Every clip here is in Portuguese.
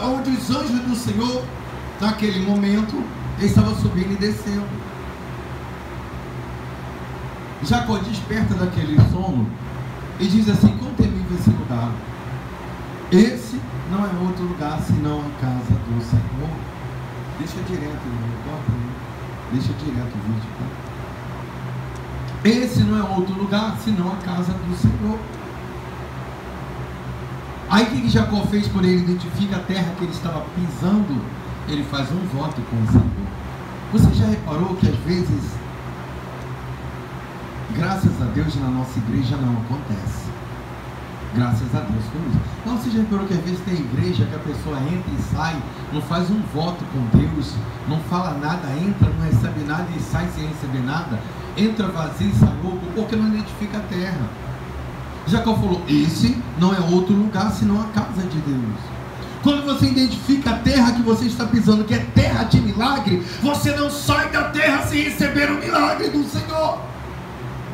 onde os anjos do Senhor, naquele momento, estavam subindo e descendo. Jacó desperta daquele sono e diz assim: quão temível esse lugar! Esse não é outro lugar senão a casa do Senhor. Deixa direto, não importa, deixa direto o vídeo, tá? Esse não é outro lugar senão a casa do Senhor. Aí o que Jacó fez quando ele identifica a terra que ele estava pisando? Ele faz um voto com o Senhor. Você já reparou que às vezes, graças a Deus, na nossa igreja não acontece? Graças a Deus por isso. Não, você já reparou que às vezes tem igreja que a pessoa entra e sai, não faz um voto com Deus, não fala nada, entra, não recebe nada e sai sem receber nada, entra vazio e sai louco, porque não identifica a terra. Jacó falou: esse não é outro lugar senão a casa de Deus. Quando você identifica a terra que você está pisando, que é terra de milagre, você não sai da terra sem receber o milagre do Senhor.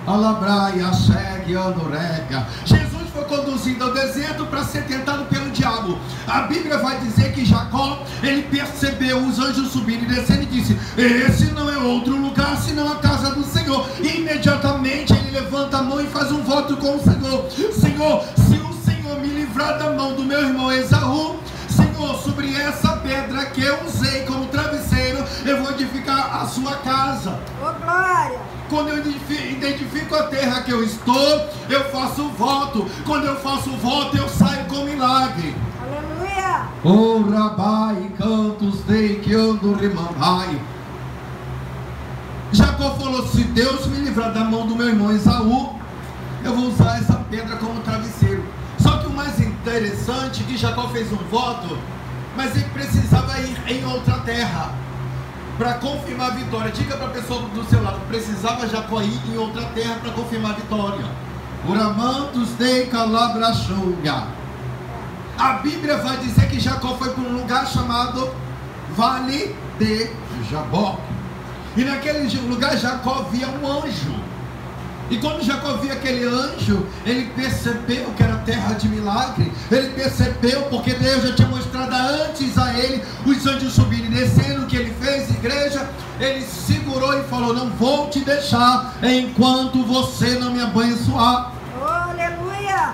Alabraia, chegue, andorega. Jesus foi conduzido ao deserto para ser tentado pelo diabo. A Bíblia vai dizer que Jacó, ele percebeu os anjos subindo e descendo e disse: esse não é outro lugar senão a casa do Senhor. E imediatamente ele levanta a mão e faz um voto com o Senhor: Senhor, se o Senhor me livrar da mão do meu irmão Esaú, Senhor, sobre essa pedra que eu usei como travesseiro, eu vou edificar a sua casa. Oh, glória! Quando eu identifico a terra que eu estou, eu faço voto. Quando eu faço voto, eu saio com milagre. Aleluia! Oh, rabai, cantos dei que ando remandai. Jacó falou: se Deus me livrar da mão do meu irmão Esaú, eu vou usar essa pedra como travesseiro. Só que o mais interessante é que Jacó fez um voto, mas ele precisava ir em outra terra para confirmar a vitória. Diga para a pessoa do seu lado: precisava Jacó ir em outra terra para confirmar a vitória. Uramantos de calabrachunga. A Bíblia vai dizer que Jacó foi para um lugar chamado Vale de Jaboque. E naquele lugar Jacó via um anjo. E quando Jacó via aquele anjo, ele percebeu que era terra de milagre. Ele percebeu, porque Deus já tinha mostrado antes a ele os anjos subindo e descendo. O que ele fez, igreja? Ele segurou e falou: não vou te deixar enquanto você não me abençoar. Oh, aleluia!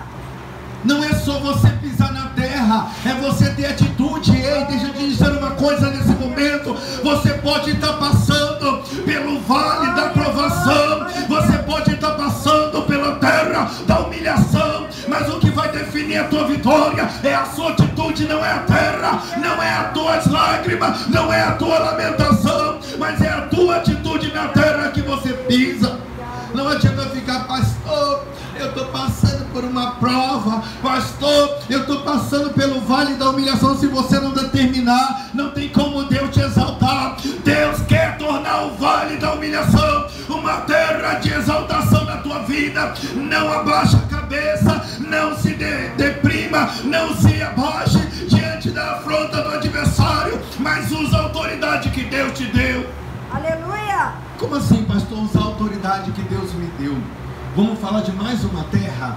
Não é só você pisar na terra, é você ter atitude. Ei, deixa eu te dizer uma coisa nesse momento: você pode estar passando pelo vale da provação, você pode estar passando pela terra da humilhação, mas o que vai definir a tua vitória é a sua atitude, não é a terra, não é as tuas lágrimas, não é a tua lamentação, mas é a tua atitude na terra que você pisa. Não adianta ficar: pastor, eu estou passando por uma prova, pastor, eu estou passando pelo vale da humilhação. Se você não determinar, não tem como Deus te exaltar. Deus quer tornar o vale da humilhação uma terra de exaltação na tua vida. Não abaixa a cabeça, não se deprima, não se abaixe diante da afronta do adversário, mas usa a autoridade que Deus te deu. Aleluia! Como assim, pastor, usar a autoridade que Deus me deu? Vamos falar de mais uma terra.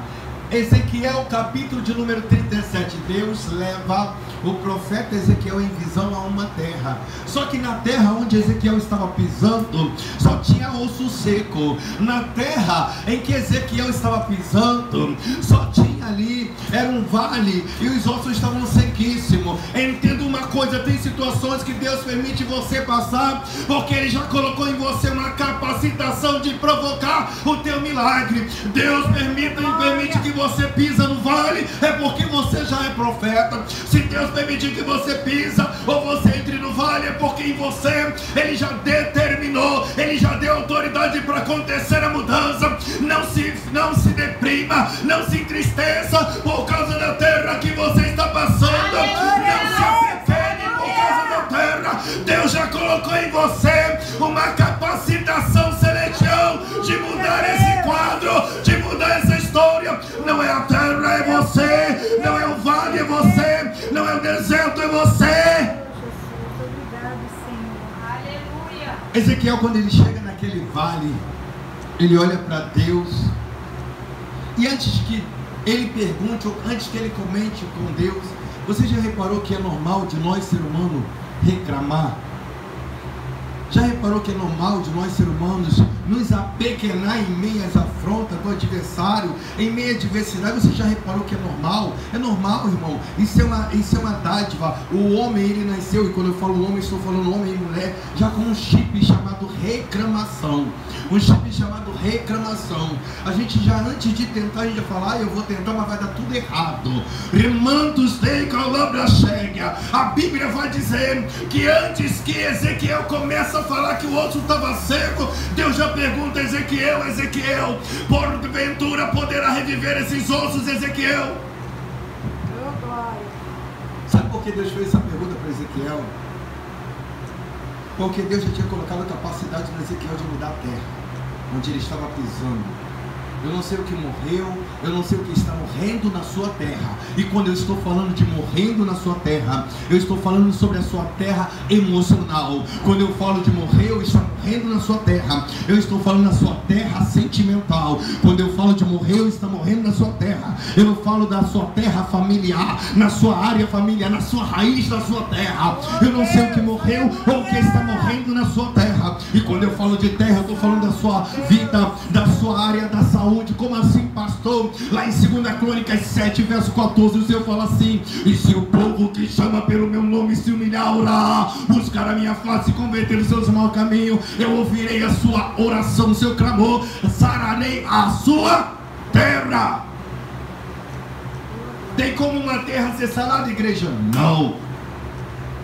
Ezequiel, capítulo de número 37. Deus leva o profeta Ezequiel em visão a uma terra. Só que na terra onde Ezequiel estava pisando, só tinha osso seco. Na terra em que Ezequiel estava pisando, só tinha ali, era um vale, e os ossos estavam sequíssimos. Entenda uma coisa: tem situações que Deus permite você passar, porque Ele já colocou em você uma capacitação de provocar o teu milagre. Deus permite que você pisa no vale, é porque você já é profeta. Se Deus permitir que você pisa ou você entre no vale, é porque em você Ele já determinou, Ele já deu autoridade para acontecer a mudança. Não se deprima, não se entristeça por causa da terra que você está passando. Não se apepene por causa da terra. Deus já colocou em você uma capacitação celestial de mudar esse quadro, de mudar essa história. Não é a terra, é você. Não é o vale, é você. Não é o deserto, é você. Ezequiel, quando ele chega naquele vale, ele olha para Deus, e antes que ele pergunte, ou antes que ele comente com Deus, Você já reparou que é normal de nós, ser humano, reclamar? Já reparou que é normal de nós, ser humanos, nos apequenar em meio às afrontas do adversário, em meio à adversidade? Você já reparou que é normal? É normal, irmão. Isso é uma dádiva. O homem, ele nasceu, e quando eu falo homem, estou falando homem e mulher, já com um chip chamado reclamação. Um chip chamado reclamação. A gente já, antes de tentar, a gente já fala, eu vou tentar, mas vai dar tudo errado. Remantos tem calabra chega. A Bíblia vai dizer que antes que Ezequiel começa a falar que o osso estava seco, Deus já pergunta a Ezequiel, porventura poderá reviver esses ossos, Ezequiel? Oh, glória. Sabe por que Deus fez essa pergunta para Ezequiel? Porque Deus já tinha colocado a capacidade no Ezequiel de mudar a terra onde ele estava pisando. Eu não sei o que morreu, eu não sei o que está morrendo na sua terra. E quando eu estou falando de morrendo na sua terra, eu estou falando sobre a sua terra emocional. Quando eu falo de morrer, eu estou morrendo na sua terra. Eu estou falando na sua terra sentimental. Quando eu falo de morrer, eu estou morrendo na sua terra. Eu falo da sua terra familiar, na sua área familiar, na sua raiz da sua terra. Eu não sei o que morreu ou o que está morrendo na sua terra. E quando eu falo de terra, eu estou falando da sua vida, da sua área da saúde. Como assim, pastor? Lá em 2 Crônicas 7, verso 14, o Senhor fala assim: e se o povo que chama pelo meu nome se humilhar, orar, buscar a minha face e converter os seus maus caminhos, eu ouvirei a sua oração, o seu clamor, sararei a sua terra. Tem como uma terra ser sarada, igreja? Não.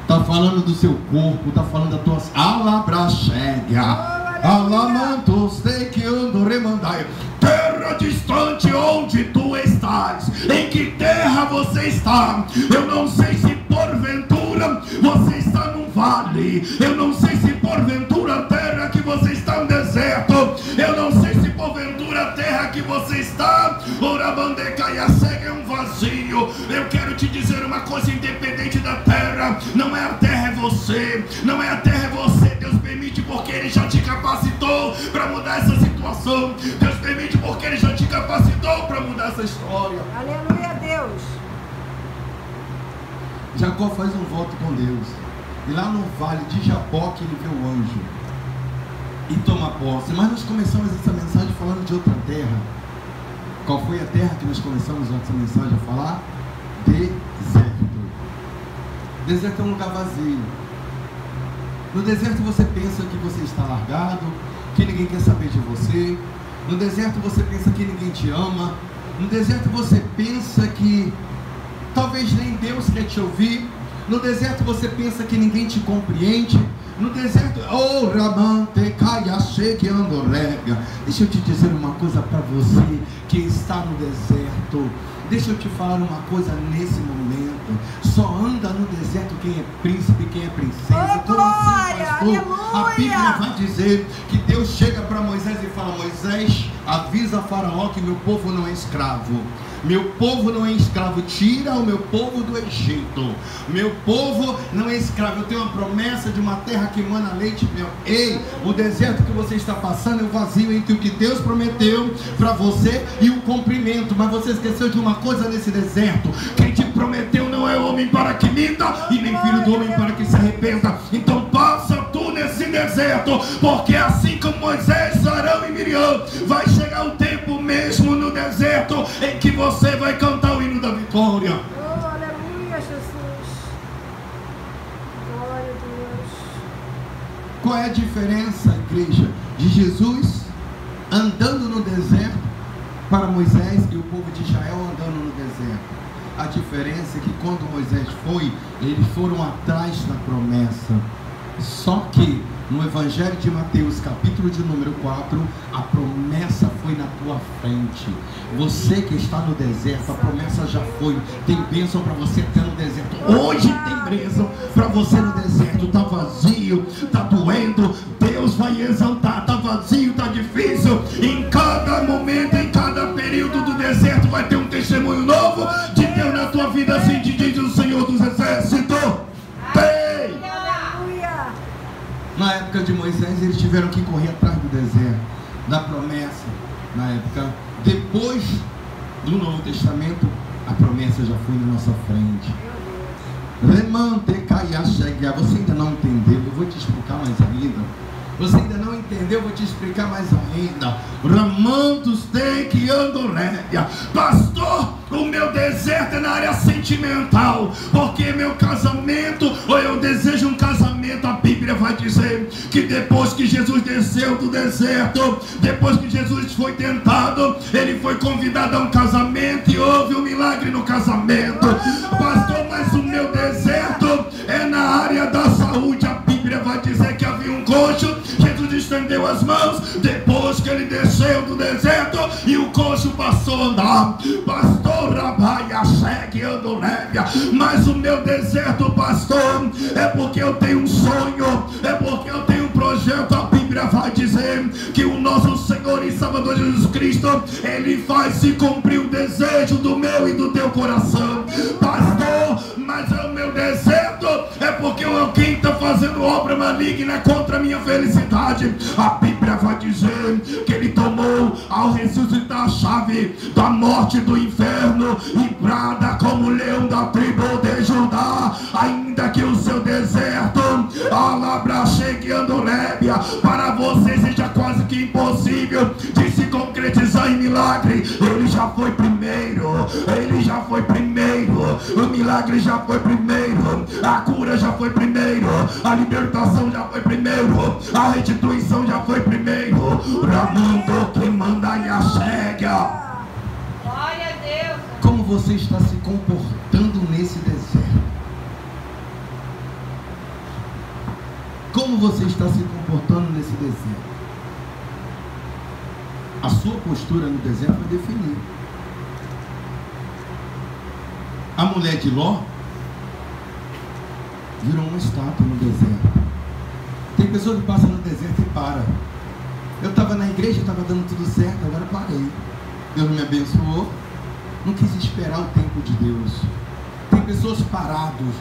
Está falando do seu corpo, está falando das tuas alabraxégia. Alamantos de que ando remandai. Terra distante onde tu estás. Em que terra você está? Eu não sei se porventura você está num vale. Eu não sei se porventura a terra que você está no deserto. Eu não sei se porventura a terra que você está, orabandecaia, cega, é um vazio. Eu quero te dizer uma coisa, independente da terra, não é a terra, é você. Não é a terra, é você. Deus permite porque Ele já te capacitou para mudar essa situação. Deus permite porque Ele já te capacitou para mudar essa história. Aleluia, Deus. Jacó faz um voto com Deus. E lá no vale de Jaboque ele vê o anjo e toma posse. Mas nós começamos essa mensagem falando de outra terra. Qual foi a terra que nós começamos essa mensagem a falar? Deserto. Deserto é um lugar vazio. No deserto você pensa que você está largado, que ninguém quer saber de você. No deserto você pensa que ninguém te ama. No deserto você pensa que talvez nem Deus quer te ouvir. No deserto você pensa que ninguém te compreende. No deserto, oh, Ramante, caia, chegue, andorrega. Deixa eu te dizer uma coisa para você que está no deserto. Deixa eu te falar uma coisa nesse momento. Só anda no deserto quem é príncipe, quem é princesa. Oh, glória, assim, a Bíblia vai dizer que Deus chega para Moisés e fala: Moisés, avisa a Faraó que meu povo não é escravo. Meu povo não é escravo, tira o meu povo do Egito. Meu povo não é escravo. Eu tenho uma promessa de uma terra que emana leite e mel. Ei, o deserto que você está passando é o vazio entre o que Deus prometeu para você e o cumprimento. Mas você esqueceu de uma coisa nesse deserto: quem te prometeu não é homem para que minta, e nem filho do homem para que se arrependa. Então passa tu nesse deserto, porque assim como Moisés, Arão e Miriam, vai chegar o tempo mesmo no deserto em que você vai cantar o hino da vitória. Oh, aleluia, Jesus. Glória a Deus. Qual é a diferença, igreja, de Jesus andando no deserto para Moisés e o povo de Israel andando no deserto? A diferença é que quando Moisés foi, eles foram atrás da promessa. Só que no Evangelho de Mateus, capítulo de número 4, a promessa foi na tua frente. Você que está no deserto, a promessa já foi. Tem bênção para você até no deserto. Hoje tem bênção para você no deserto. Está vazio, está doendo, Deus vai exaltar. Está vazio, está difícil. Em cada momento, em cada período do deserto, vai ter um testemunho novo de Deus na tua vida, assim te diz o Senhor dos Exércitos. Na época de Moisés, eles tiveram que correr atrás do deserto, da promessa. Na época, depois do Novo Testamento, a promessa já foi na nossa frente. Remante caia chegue. Você ainda não entendeu? Eu vou te explicar mais ainda. Você ainda não entendeu? Eu vou te explicar mais ainda. Ramantos tem que andorréia. Pastor, o meu deserto é na área sentimental, porque meu casamento, ou eu desejo um casamento. A Bíblia vai dizer que depois que Jesus desceu do deserto, depois que Jesus foi tentado, ele foi convidado a um casamento e houve um milagre no casamento. Pastor, mas o meu deserto é na área da saúde. A Bíblia vai dizer que havia um coxo, Jesus estendeu as mãos depois que ele desceu do deserto e o coxo passou a andar. Pastor, rabaia, segue, andorréia. Mas o meu deserto, pastor, é porque eu tenho um sonho, é porque eu tenho um projeto. A Bíblia vai dizer que o nosso Senhor e Salvador Jesus Cristo, ele faz se cumprir o desejo do meu e do teu coração. Pastor, mas é o meu deserto, é porque alguém está fazendo obra maligna contra a minha felicidade. A Bíblia vai dizer que ele tomou ao ressuscitar a chave da morte e do inferno e brada como leão da tribo de Judá. Ainda que o seu deserto, alabra, chegue, andorébia, para você seja quase que impossível de se concretizar em milagre, ele já foi primeiro, ele já foi primeiro, o milagre já foi primeiro, a cura já foi primeiro, a libertação já foi primeiro, a restituição já foi primeiro. Ramando que manda e a chega. Glória a Deus. Como você está se comportando nesse deserto? Como você está se comportando nesse deserto? A sua postura no deserto vai definir. A mulher de Ló virou uma estátua no deserto. Tem pessoas que passam no deserto e param. Eu estava na igreja, estava dando tudo certo, agora parei. Deus me abençoou, não quis esperar o tempo de Deus. Tem pessoas paradas,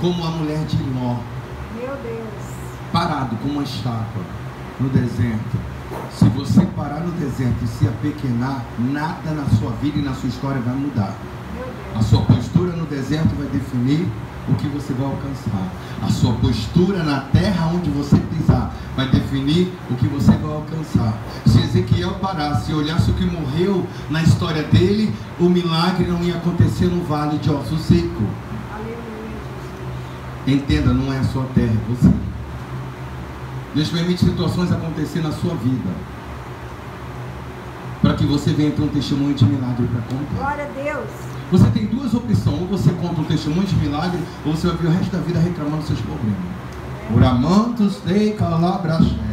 como a mulher de Ló. Meu Deus. Parado como uma estátua no deserto. Se você parar no deserto e se apequenar, nada na sua vida e na sua história vai mudar. Meu Deus. A sua postura no deserto vai definir o que você vai alcançar. A sua postura na terra onde você pisar vai definir o que você vai alcançar. Se Ezequiel parasse e olhasse o que morreu na história dele, o milagre não ia acontecer no vale de ossos secos. Aleluia, Jesus. Entenda, não é a sua terra, é você. Deus permite situações acontecer na sua vida para que você venha ter um testemunho de milagre para contar. Glória a Deus. Você tem duas opções: ou você conta um testemunho de milagre, ou você vai ver o resto da vida reclamando dos seus problemas. Uramantos de calabrachega.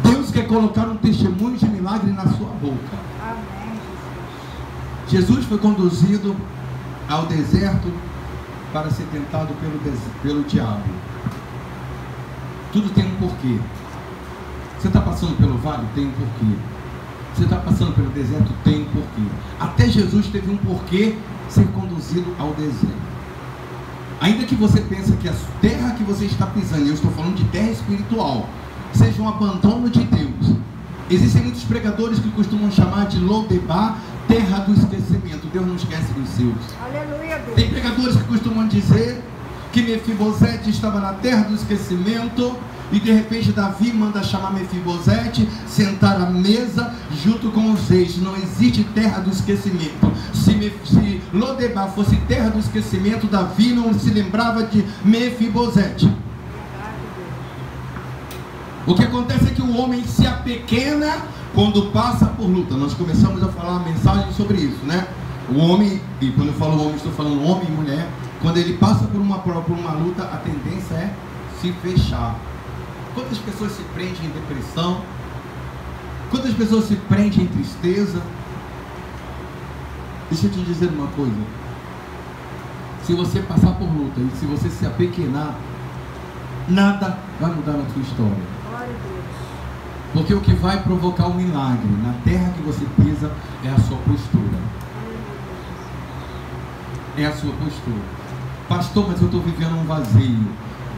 Deus quer colocar um testemunho de milagre na sua boca. Amém, Jesus foi conduzido ao deserto para ser tentado pelo diabo. Tudo tem um porquê. Você está passando pelo vale? Tem um porquê. Você está passando pelo deserto? Tem um porquê. Até Jesus teve um porquê ser conduzido ao deserto. Ainda que você pense que a terra que você está pisando, eu estou falando de terra espiritual, seja um abandono de Deus. Existem muitos pregadores que costumam chamar de Lodebar, terra do esquecimento. Deus não esquece dos seus. Aleluia, Deus. Tem pregadores que costumam dizer que Mefibosete estava na terra do esquecimento e de repente Davi manda chamar Mefibosete, sentar à mesa junto com os reis. Não existe terra do esquecimento. Se Lodebar fosse terra do esquecimento, Davi não se lembrava de Mefibosete. O que acontece é que o homem se apequena quando passa por luta. Nós começamos a falar uma mensagem sobre isso, né? O homem, e quando eu falo homem, estou falando homem e mulher. Quando ele passa por uma prova, por uma luta, a tendência é se fechar. Quantas pessoas se prendem em depressão? Quantas pessoas se prendem em tristeza? Deixa eu te dizer uma coisa. Se você passar por luta e se você se apequenar, nada vai mudar na sua história. Glória a Deus. Porque o que vai provocar o milagre na terra que você pisa é a sua postura. É a sua postura. Pastor, mas eu estou vivendo um vazio.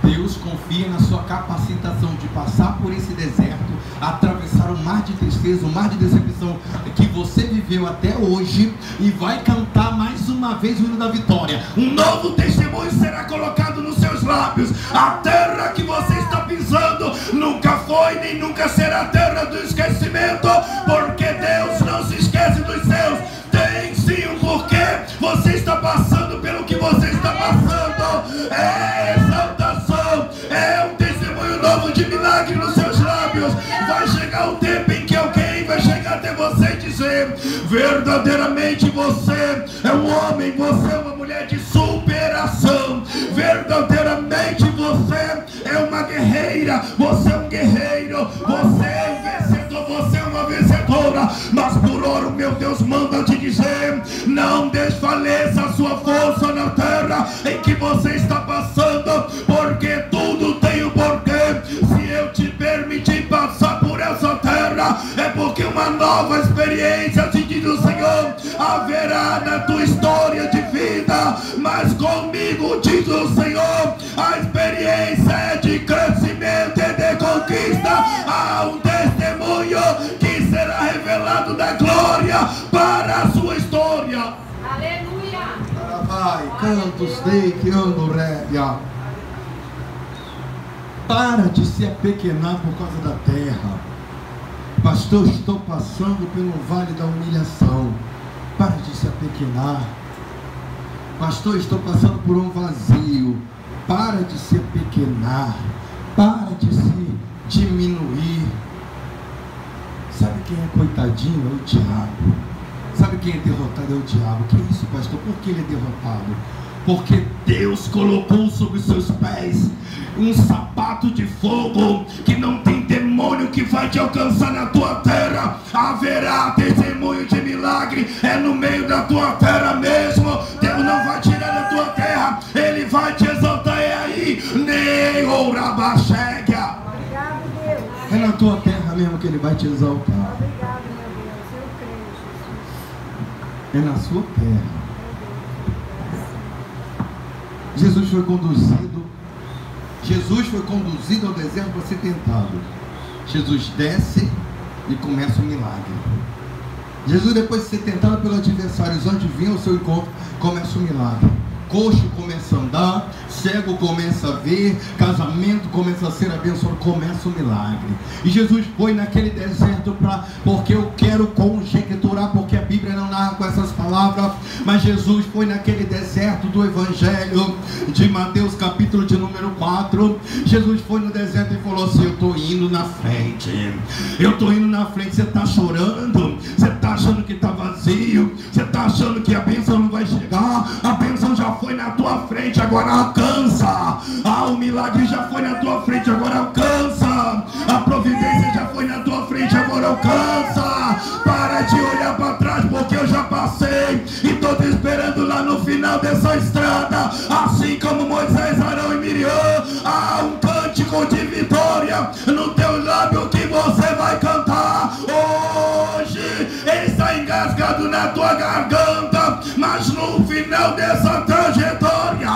Deus confia na sua capacitação de passar por esse deserto, atravessar o mar de tristeza, o mar de decepção que você viveu até hoje, e vai cantar mais uma vez o hino da vitória. Um novo testemunho será colocado nos seus lábios. A terra que você está pisando nunca foi nem nunca será a terra do esquecimento, porque Deus não se esquece dos seus. Tem sim um porquê você está passando pelo que você está passando. É exaltação, é um testemunho novo de milagre nos seus lábios. Vai chegar o tempo em que alguém vai chegar até você e dizer: verdadeiramente você é um homem, você é uma mulher de superação. Verdadeiramente você é uma guerreira, você é um guerreiro, você é um vencedor, você é uma vencedora. Mas por ora o meu Deus manda te dizer: não desfaleça a sua força na terra em que você está passando, porque tudo tem um porquê. Se eu te permitir passar por essa terra, é porque uma nova experiência, se diz o Senhor, haverá na tua história de vida. Mas comigo, diz o Senhor, a experiência é de crescimento e de conquista. Há um testemunho que será revelado da glória para a sua história. Aleluia. Vai, cantos de que ando révia. Para de se apequenar por causa da terra. Pastor, estou passando pelo vale da humilhação. Para de se apequenar. Pastor, estou passando por um vazio. Para de se apequenar. Para de se diminuir. Sabe quem é coitadinho? É o diabo. Sabe quem é derrotado? É o diabo. Que isso, pastor? Por que ele é derrotado? Porque Deus colocou sobre os seus pés um sapato de fogo, que não tem demônio que vai te alcançar na tua terra. Haverá testemunho de milagre, é no meio da tua terra mesmo. Deus não vai tirar da tua terra, Ele vai te exaltar. É aí, nem ourabaxégia. Obrigado, Deus. É na tua terra mesmo que Ele vai te exaltar. Obrigado, meu Deus. Eu creio, Jesus. É na sua terra. Jesus foi conduzido ao deserto para ser tentado. Jesus desce e começa o milagre. Jesus, depois de ser tentado pelos adversários, onde vinha ao seu encontro, começa o milagre. Coxo começa a andar, cego começa a ver, casamento começa a ser abençoado, começa o milagre. E Jesus foi naquele deserto porque eu quero conjecturar, porque a Bíblia não narra com essas palavras, mas Jesus foi naquele deserto do Evangelho de Mateus, capítulo de número 4. Jesus foi no deserto e falou assim: eu estou indo na frente, eu estou indo na frente. Você está chorando, você está achando que está vazio, você está achando que a bênção não vai chegar. A bênção já foi na tua frente, agora alcança. O milagre já foi na tua frente, agora alcança. A providência já foi na tua frente, agora alcança. Para de olhar para trás, porque eu já passei e estou te esperando lá no final dessa estrada. Assim como Moisés, Arão e Miriam, há um cântico de vitória no teu lábio que você vai cantar. Hoje está engasgado na tua garganta, mas no final dessa trajetória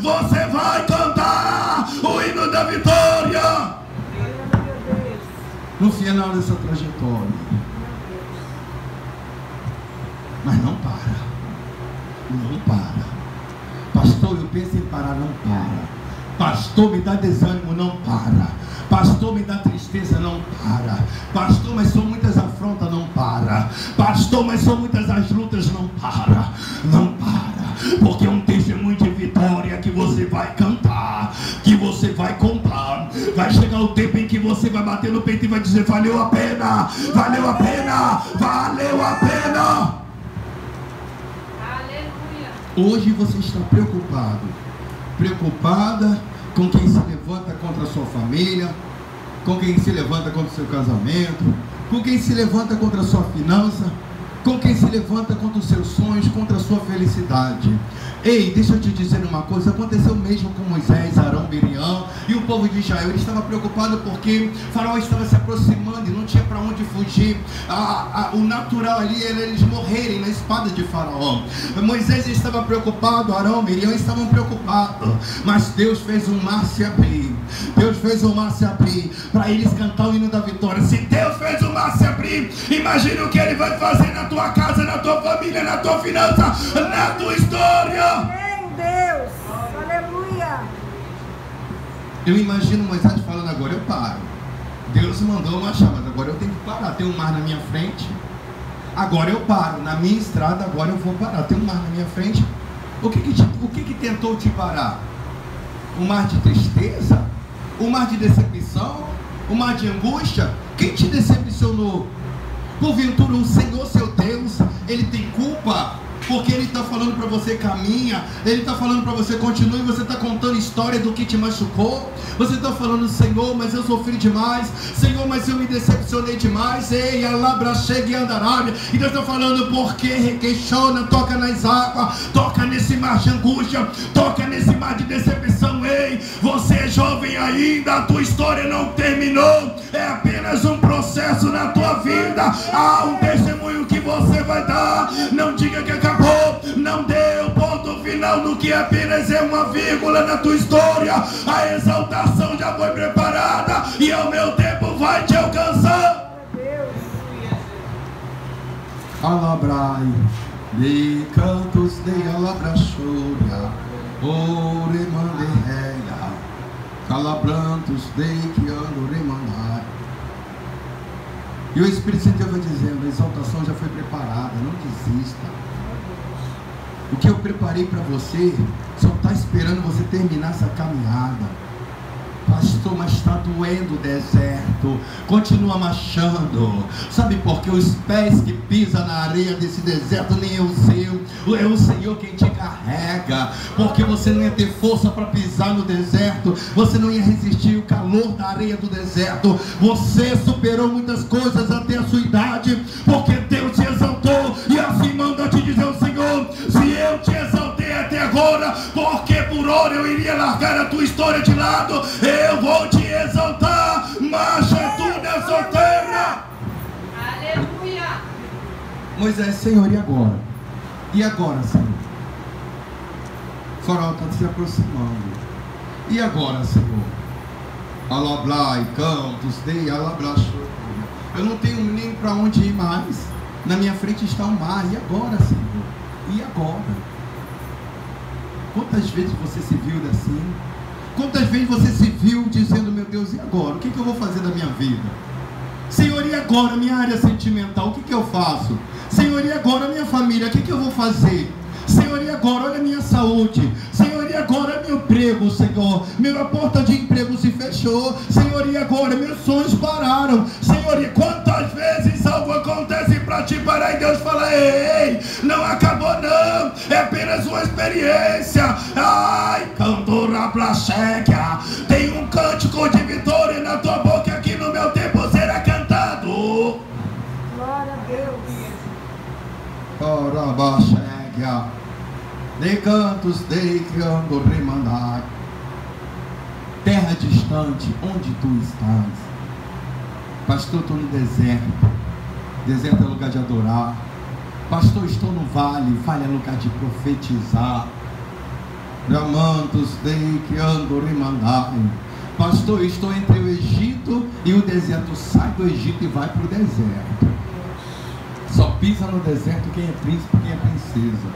você vai cantar o hino da vitória. No final dessa trajetória. Mas não para. Não para. Pastor, eu penso em parar, não para. Pastor, me dá desânimo, não para. Pastor, me dá tristeza, não para. Pastor, mas são muitas afrontas, não para. Pastor, mas são muitas as lutas, não para. Não para. Porque é um testemunho de vitória que você vai cantar, que você vai contar. Vai chegar o tempo em que você vai bater no peito e vai dizer: valeu a pena, valeu a pena, valeu a pena. Aleluia. Hoje você está preocupado, preocupada com quem se levanta contra a sua família, com quem se levanta contra o seu casamento, com quem se levanta contra a sua finança, com quem se levanta contra os seus sonhos, contra a sua felicidade. Ei, deixa eu te dizer uma coisa, aconteceu mesmo com Moisés, Arão, Miriam, e o povo de Israel? Ele estava preocupado porque Faraó estava se aproximando e não tinha para onde fugir. O natural ali era eles morrerem na espada de Faraó. Moisés estava preocupado, Arão, Miriam estavam preocupados, mas Deus fez o mar se abrir. Deus fez o mar se abrir para eles cantar o hino da vitória. Se Deus fez o mar se abrir, imagine o que Ele vai fazer na tua casa, na tua família, na tua finança, na tua história. Amém, Deus. Aleluia. Eu imagino Moisés falando: agora eu paro. Deus mandou marchar, mas agora eu tenho que parar. Tem um mar na minha frente, agora eu paro. Na minha estrada, agora eu vou parar. Tem um mar na minha frente. O que tentou te parar? O mar de tristeza? O mar de decepção? O mar de angústia? Quem te decepcionou? Porventura o Senhor seu Deus, Ele tem culpa? Porque Ele está falando para você: caminha. Ele está falando para você: continue. Você está contando história do que te machucou. Você está falando: Senhor, mas eu sofri demais. Senhor, mas eu me decepcionei demais. Ei, alabra, chega e andará. E Deus está falando: porque requeixona, toca nas águas, toca nesse mar de angústia, toca nesse mar de decepção. Ei, você é jovem ainda, a tua história não terminou. É apenas um processo na tua vida. Há um testemunho que você vai dar. Não diga que acabou. Não deu ponto final no que apenas é uma vírgula na tua história. A exaltação já foi preparada e ao meu tempo vai te alcançar. Alabrai de cantos de alabrachoria, ore mandereia, calabrantos de que ando remandar. E o Espírito Santo vai dizendo: a exaltação já foi preparada, não desista. O que eu preparei para você só está esperando você terminar essa caminhada. Pastor, mas está doendo o deserto. Continua marchando. Sabe por quê? Os pés que pisam na areia desse deserto nem é o seu, é o Senhor quem te carrega. Porque você não ia ter força para pisar no deserto. Você não ia resistir o calor da areia do deserto. Você superou muitas coisas até a sua idade, porque Deus te exaltou. E assim manda te dizer o Senhor: se eu te exaltei até agora, porque por hora eu iria largar a tua história de lado, eu vou te exaltar. Marcha tu nessa terra. Aleluia. Moisés: Senhor, e agora? E agora, Senhor? O Faraó está se aproximando. E agora, Senhor? Alablai, cantos, dei, alabrachou. Eu não tenho nem para onde ir mais. Na minha frente está o mar. E agora, Senhor? E agora? Quantas vezes você se viu assim? Quantas vezes você se viu dizendo: meu Deus, e agora? O que eu vou fazer da minha vida? Senhor, e agora? Minha área sentimental, o que eu faço? Senhor, e agora? Minha família, o que eu vou fazer? Senhor, e agora? Olha a minha saúde. Senhor, e agora? Meu emprego, Senhor. Minha porta de emprego se fechou. Senhor, e agora? Meus sonhos pararam. Senhor, e quantas vezes algo acontece para te parar e Deus fala: ei, não acabou não, é apenas uma experiência. Ai, cantora placheca, tem um cântico de vitória na tua boca que no meu tempo será cantado. Glória a Deus. Ora, bacheca, de cantos de que ando remandar. Terra distante, onde tu estás? Pastor, estou no deserto. Deserto é lugar de adorar. Pastor, estou no vale. Vale é lugar de profetizar. Ramantos de que ando remandar. Pastor, estou entre o Egito e o deserto. Sai do Egito e vai para o deserto. Só pisa no deserto quem é príncipe, quem é princesa.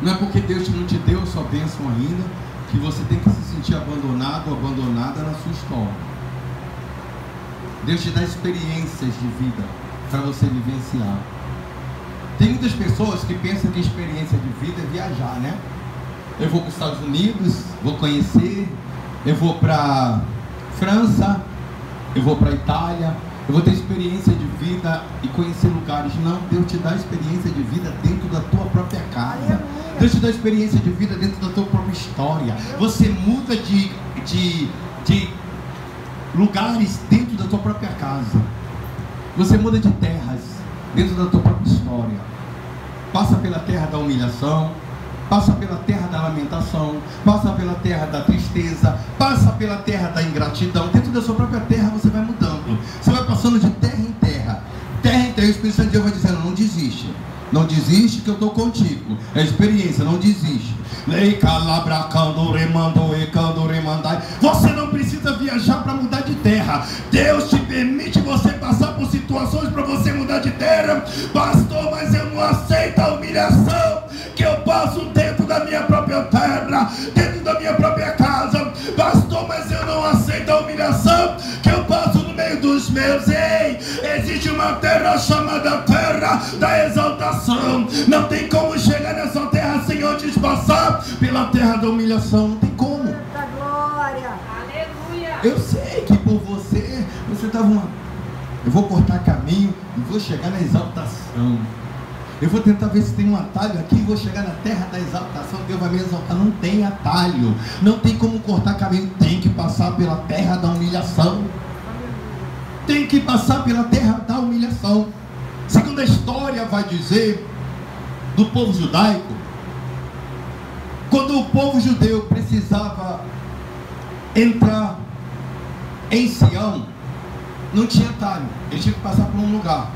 Não é porque Deus não te deu sua bênção ainda que você tem que se sentir abandonado ou abandonada na sua história. Deus te dá experiências de vida para você vivenciar. Tem muitas pessoas que pensam que experiência de vida é viajar, né? Eu vou para os Estados Unidos, vou conhecer. Eu vou para França, eu vou para Itália, eu vou ter experiência de vida e conhecer lugares. Não, Deus te dá experiência de vida dentro da tua própria casa. Deus te dá experiência de vida dentro da tua própria história. Você muda de lugares dentro da tua própria casa. Você muda de terras dentro da tua própria história. Passa pela terra da humilhação, passa pela terra da lamentação, passa pela terra da tristeza, passa pela terra da ingratidão. Dentro da sua própria terra você vai mudando, você vai passando de terra em terra, terra em terra. O Espírito Santo de Deus vai dizendo: não desiste, não desiste que eu estou contigo. É experiência, não desiste. Você não precisa viajar para mudar de terra. Deus te permite você passar por situações para você mudar de terra. Pastor, mas eu não aceito a humilhação que eu passo dentro da minha própria terra, dentro da minha própria casa. Pastor, mas eu não aceito a humilhação que eu passo no meio dos meus. Ei, existe uma terra chamada terra da exaltação. Não tem como chegar nessa terra sem antes passar pela terra da humilhação. Não tem como. Da glória. Aleluia. Eu sei que por você estava eu vou cortar caminho e vou chegar na exaltação. Eu vou tentar ver se tem um atalho aqui e vou chegar na terra da exaltação. Deus vai me exaltar. Não tem atalho, não tem como cortar caminho. Tem que passar pela terra da humilhação. Tem que passar pela terra da humilhação. Segundo a história vai dizer do povo judaico, quando o povo judeu precisava entrar em Sião, não tinha atalho, eles tinham que passar por um lugar.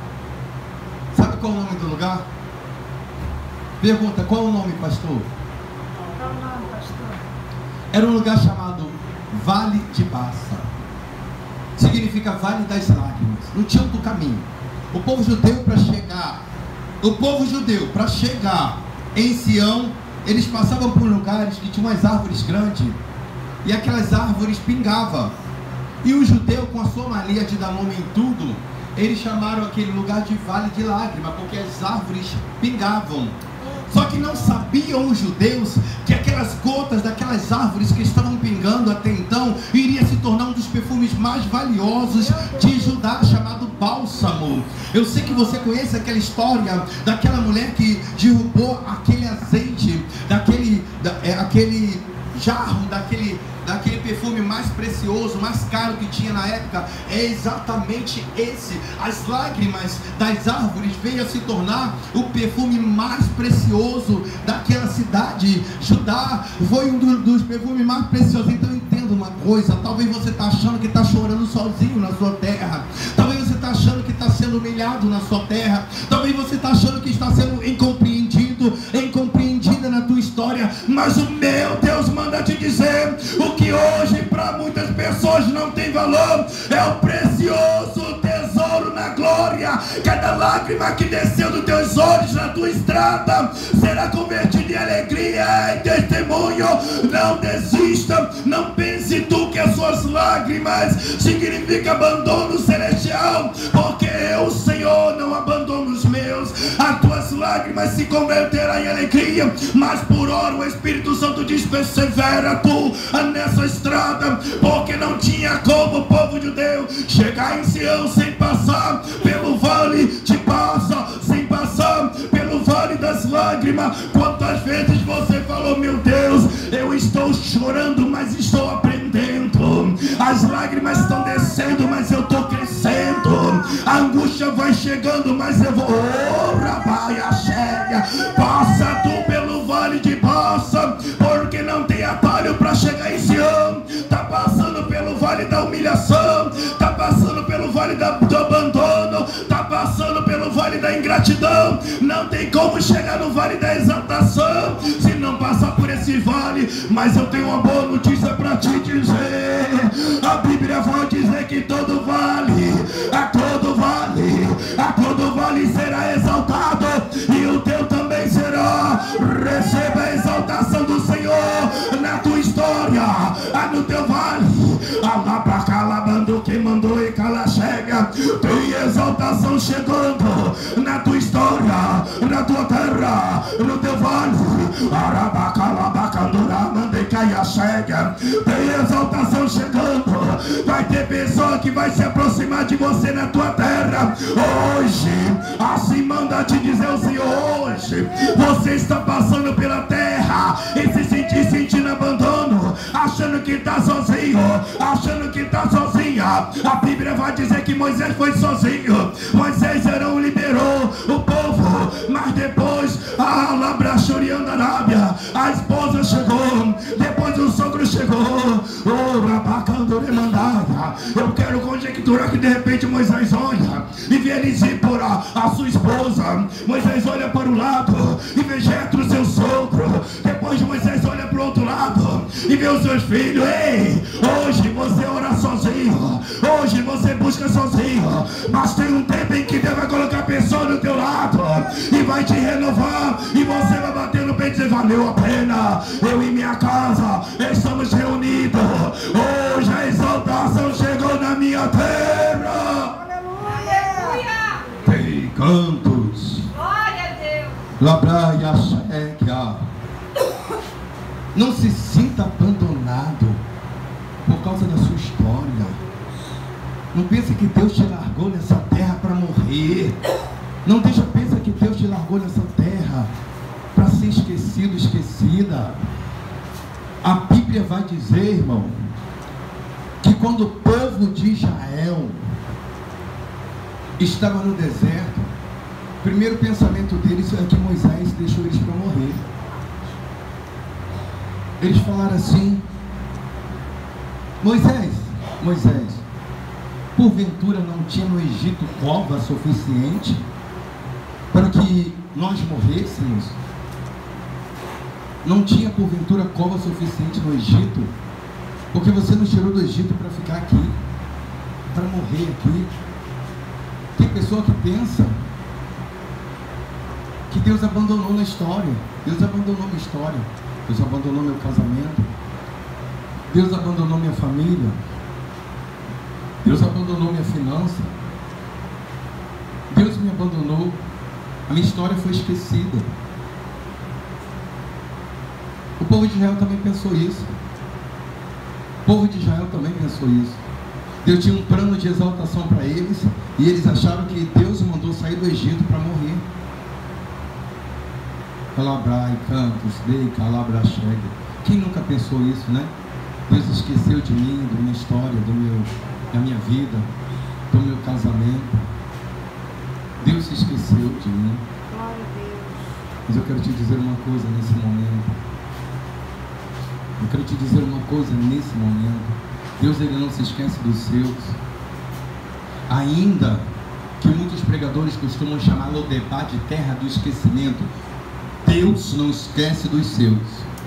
Sabe qual é o nome do lugar? Pergunta: qual é o nome, pastor? Qual é o nome, pastor? Era um lugar chamado Vale de Baça. Significa Vale das Lágrimas. Não tinha outro caminho. O povo judeu para chegar em Sião, eles passavam por lugares que tinham umas árvores grandes, e aquelas árvores pingavam. E o judeu, com a sua mania de dar nome em tudo, eles chamaram aquele lugar de Vale de Lágrima, porque as árvores pingavam. Só que não sabiam os judeus que aquelas gotas daquelas árvores que estavam pingando até então iria se tornar um dos perfumes mais valiosos de Judá, chamado bálsamo. Eu sei que você conhece aquela história daquela mulher que derrubou aquele azeite, aquele jarro, daquele perfume mais precioso, mais caro que tinha na época. É exatamente esse. As lágrimas das árvores veio a se tornar o perfume mais precioso daquela cidade. Judá foi um dos perfumes mais preciosos. Então entenda uma coisa: talvez você está achando que está chorando sozinho na sua terra, talvez você está achando que está sendo humilhado na sua terra, talvez você está achando que está sendo incompreendida na tua história, mas o meu Deus manda te dizer: o que hoje para muitas pessoas não tem valor é o precioso tesouro na glória. Cada lágrima que desceu dos teus olhos na tua estrada será convertida em alegria, em testemunho. Não desista, não pense tu que as suas lágrimas significa abandono celestial, porque eu, Senhor, não abandono os meus. As tuas lágrimas se converterão em alegria, mas por hora o Espírito Santo diz: persevera tu nessa estrada, porque não tinha como o povo judeu chegar em Sião sem passar pelo vale de Baça, sem passar pelo vale das lágrimas. Quantas vezes você falou: meu Deus, eu estou chorando, mas estou aprendendo. As lágrimas estão descendo, mas eu estou crescendo. A angústia vai chegando, mas eu vou. Oh, rabaia, chega. Passa tu pelo vale de Baça, porque não tem atalho para chegar em Sião. Está passando pelo vale da humilhação, está passando pelo vale do abandono, está passando pelo vale da ingratidão. Não tem como chegar no vale da exaltação se não passar por esse vale. Mas eu tenho uma boa notícia para te dizer: a Bíblia vai dizer que todo vale será exaltado, e o teu também será. Receba a exaltação do Senhor na tua história, no teu vale. Alabacalabando quem mandou e cala chega. Tem exaltação chegando na tua história, na tua terra, no teu vale. Arabacalabacandura mandei caia chega. Tem exaltação chegando. Vai ter pessoa que vai se aproximar de você na tua terra hoje. Assim manda te dizer o Senhor: hoje você está passando pela terra e se sentindo abandono, achando que está sozinho, achando que está sozinha. A Bíblia vai dizer que Moisés foi sozinho. Moisés não liderou o povo, mas depois A labrachorianda Arábia, a esposa chegou, depois o sogro chegou. Oh, rabacandore mandada. Eu quero conjecturar que de repente Moisés olha e vê ele dizer por a sua esposa. Moisés olha para o lado e vê Jetro, seu sogro. Depois Moisés olha para o outro lado e vê os seus filhos. Ei, hoje você ora sozinho, hoje você busca sozinho, mas tem um tempo em que Deus vai colocar pessoa do teu lado e vai te renovar, e você vai bater no peito e dizer: valeu a pena, eu e minha casa estamos reunidos, hoje a exaltação chegou na minha terra. Aleluia! Tem cantos, Glória a Deus! labraia chequia. Não se sinta abandonado por causa da sua história. Não pense que Deus te largou nessa terra para morrer. Não pensa que Deus te largou nessa terra para ser esquecido, esquecida. A Bíblia vai dizer, irmão, que quando o povo de Israel estava no deserto, o primeiro pensamento deles é que Moisés deixou eles para morrer. Eles falaram assim: Moisés, porventura não tinha no Egito cova suficiente para que nós morrêssemos? Não tinha porventura cova suficiente no Egito? Porque você nos tirou do Egito para ficar aqui, para morrer aqui? Tem pessoa que pensa que Deus abandonou na história. Deus abandonou minha história, Deus abandonou meu casamento, Deus abandonou minha família, Deus abandonou minha finança, Deus me abandonou, a minha história foi esquecida. O povo de Israel também pensou isso. O povo de Israel também pensou isso. Deus tinha um plano de exaltação para eles, e eles acharam que Deus mandou sair do Egito para morrer. Calabrai, cantos, dei, calabra, chega. Quem nunca pensou isso, né? Deus esqueceu de mim, da minha história, da minha vida, do meu casamento. Deus se esqueceu de mim. Glória a Deus. Mas eu quero te dizer uma coisa nesse momento. Eu quero te dizer uma coisa nesse momento. Deus, ele não se esquece dos seus. Ainda que muitos pregadores costumam chamar Lodebar de terra do esquecimento, Deus não esquece dos seus.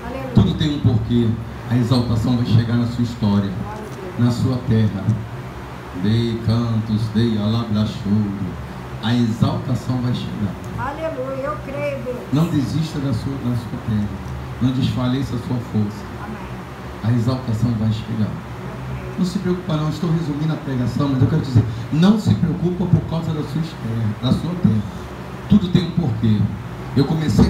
Aleluia. Tudo tem um porquê. A exaltação vai chegar na sua história, na sua terra. Dei cantos, dei alabra choro. A exaltação vai chegar. Aleluia, eu creio, Deus. Não desista da sua terra. Não desfaleça a sua força. Amém. A exaltação vai chegar. Eu creio. Não se preocupa não, estou resumindo a pregação, mas eu quero dizer, não se preocupa por causa da sua terra, da sua terra. Tudo tem um porquê. Eu comecei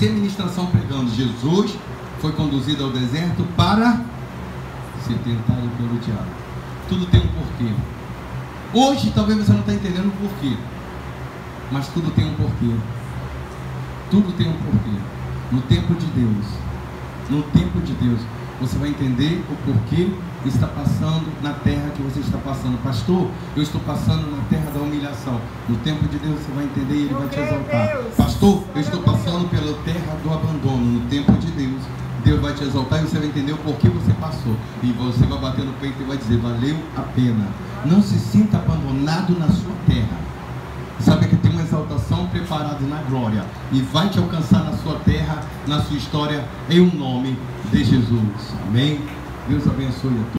a ministração pregando: Jesus foi conduzido ao deserto para ser tentado pelo diabo. Tudo tem um porquê. Hoje talvez você não está entendendo o porquê, mas tudo tem um porquê. Tudo tem um porquê. No tempo de Deus, você vai entender o porquê está passando na terra que você está passando. Pastor, eu estou passando na terra da humilhação. No tempo de Deus você vai entender e Ele vai te exaltar. Pastor, eu estou passando pela terra do abandono. No tempo de Deus, Deus vai te exaltar e você vai entender o porquê você passou. E você vai bater no peito e vai dizer: valeu a pena. Não se sinta abandonado na sua terra. Sabe que tem uma exaltação preparada na glória e vai te alcançar na sua terra, na sua história, em o nome de Jesus. Amém? Deus abençoe a todos.